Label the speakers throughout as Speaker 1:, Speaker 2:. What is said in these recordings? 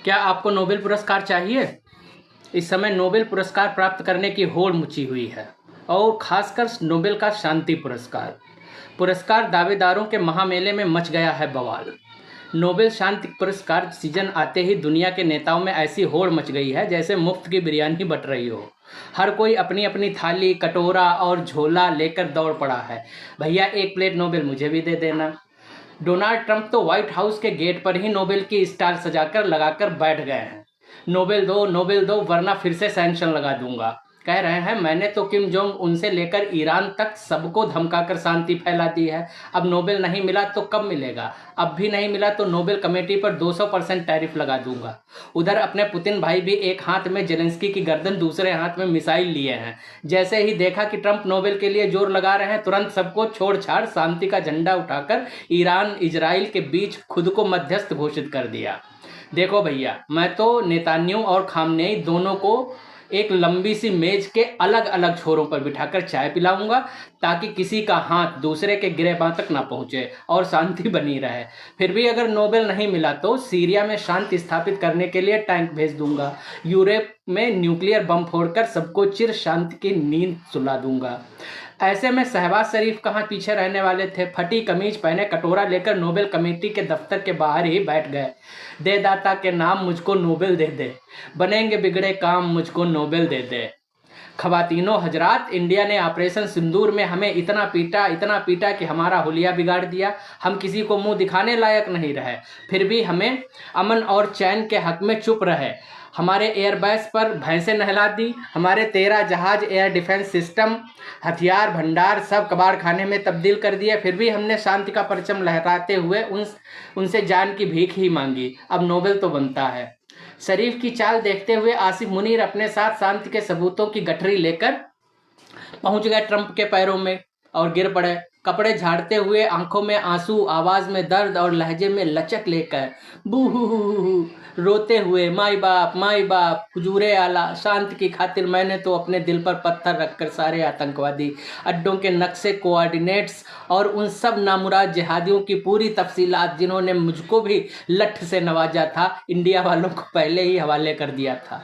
Speaker 1: क्या आपको नोबेल पुरस्कार चाहिए? इस समय नोबेल पुरस्कार प्राप्त करने की होड़ मची हुई है और खासकर नोबेल का शांति पुरस्कार। पुरस्कार दावेदारों के महामेले में मच गया है बवाल। नोबेल शांति पुरस्कार सीजन आते ही दुनिया के नेताओं में ऐसी होड़ मच गई है जैसे मुफ्त की बिरयानी बट रही हो। हर कोई अपनी अपनी थाली, कटोरा और झोला लेकर दौड़ पड़ा है। भैया एक प्लेट नोबेल मुझे भी दे देना। डोनाल्ड ट्रंप तो व्हाइट हाउस के गेट पर ही नोबेल की स्टार सजाकर लगाकर बैठ गए हैं। नोबेल दो वरना फिर से सैंक्शन लगा दूंगा। कह रहे हैं मैंने तो किम जोंग उनसे लेकर ईरान तक सबको धमकाकर शांति फैला दी है। अब नोबेल नहीं मिला तो कब मिलेगा? अब भी नहीं मिला तो नोबेल कमेटी पर 200% टैरिफ लगा दूंगा। उधर अपने पुतिन भाई भी एक हाथ में जेलेंस्की की गर्दन, दूसरे हाथ में मिसाइल लिए हैं। जैसे ही देखा कि ट्रंप नोबेल के लिए जोर लगा रहे हैं, तुरंत सबको छोड़ छाड़ शांति का झंडा उठाकर ईरान इजराइल के बीच खुद को मध्यस्थ घोषित कर दिया। देखो भैया, मैं तो नेतान्याहू और खामनेई दोनों को एक लंबी सी मेज के अलग अलग छोरों पर बिठाकर चाय पिलाऊंगा ताकि किसी का हाथ दूसरे के गिरेबां तक ना पहुंचे और शांति बनी रहे। फिर भी अगर नोबेल नहीं मिला तो सीरिया में शांति स्थापित करने के लिए टैंक भेज दूंगा। यूरोप में न्यूक्लियर बम फोड़कर सबको चिर शांति की नींद सुला दूंगा। ऐसे में शहबाज शरीफ कहाँ पीछे रहने वाले थे। फटी कमीज पहने कटोरा लेकर नोबेल कमेटी के दफ्तर के बाहर ही बैठ गए। दे दाता के नाम मुझको नोबेल दे दे, बनेंगे बिगड़े काम मुझको नोबेल दे दे। खवातीनों हजरात, इंडिया ने ऑपरेशन सिंदूर में हमें इतना पीटा कि हमारा हुलिया बिगाड़ दिया। हम किसी को मुंह दिखाने लायक नहीं रहे, फिर भी हमें अमन और चैन के हक में चुप रहे। हमारे एयरबेस पर भैंसें नहला दी। हमारे 13 जहाज, एयर डिफेंस सिस्टम, हथियार भंडार सब कबाड़ खाने में तब्दील कर दिए। फिर भी हमने शांति का परचम लहराते हुए उनसे जान की भीख ही मांगी। अब नोबेल तो बनता है। शरीफ की चाल देखते हुए आसिफ मुनीर अपने साथ शांति के सबूतों की गठरी लेकर पहुंच गए ट्रंप के पैरों में और गिर पड़े। कपड़े झाड़ते हुए, आंखों में आंसू, आवाज में दर्द और लहजे में लचक लेकर बूहू रोते हुए, माई बाप हुजूरे आला, शांति की खातिर मैंने तो अपने दिल पर पत्थर रखकर सारे आतंकवादी अड्डों के नक्शे, कोऑर्डिनेट्स और उन सब नामुराद जिहादियों की पूरी तफसीलात जिन्होंने मुझको भी लठ से नवाजा था, इंडिया वालों को पहले ही हवाले कर दिया था।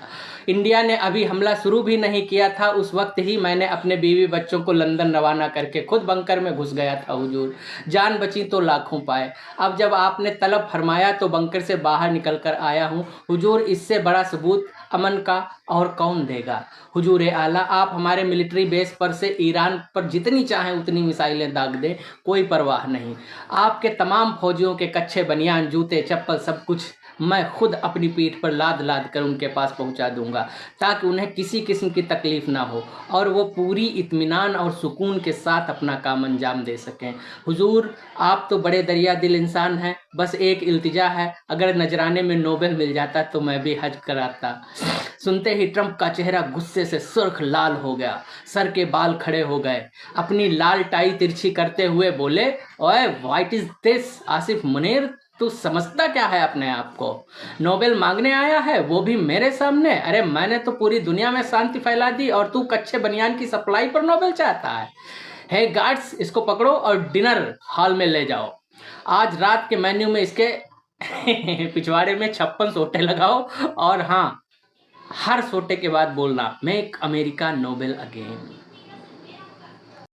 Speaker 1: इंडिया ने अभी हमला शुरू भी नहीं किया था, उस वक्त ही मैंने अपने बीवी बच्चों को लंदन रवाना करके खुद बंकर में घुस गया था। हुजूर, जान बची तो लाखों पाए। अब जब आपने तलब फरमाया तो बंकर से बाहर निकल कर आया हूँ। हुजूर, इससे बड़ा सबूत अमन का और कौन देगा? हुजूर आला, आप हमारे मिलिट्री बेस पर से ईरान पर जितनी चाहें उतनी मिसाइलें दाग दें, कोई परवाह नहीं। आपके तमाम फौजियों के कच्छे बनियान, जूते, चप्पल सब कुछ मैं खुद अपनी पीठ पर लाद लाद कर उनके पास पहुंचा दूंगा ताकि उन्हें किसी किस्म की तकलीफ ना हो और वो पूरी इत्मीनान और सुकून के साथ अपना काम अंजाम दे सकें। हुजूर, आप तो बड़े दरिया दिल इंसान हैं। बस एक इल्तिजा है, अगर नजराने में नोबेल मिल जाता तो मैं भी हज कराता। सुनते ही ट्रंप का चेहरा गुस्से से सुर्ख लाल हो गया, सर के बाल खड़े हो गए। अपनी लाल टाई तिरछी करते हुए बोले, ओए what is this Asif Munir, तू समझता क्या है अपने आप को? नोबेल मांगने आया है, वो भी मेरे सामने? अरे मैंने तो पूरी दुनिया में शांति फैला दी और तू कच्चे बनियान की सप्लाई पर नोबेल चाहता है? हे गार्ड्स, इसको पकड़ो और डिनर हॉल में ले जाओ। आज रात के मेन्यू में इसके पिछवाड़े में 56 सोटे लगाओ और हाँ, हर सोटे के बाद बोलना, मेक अमेरिका नोबेल अगेन।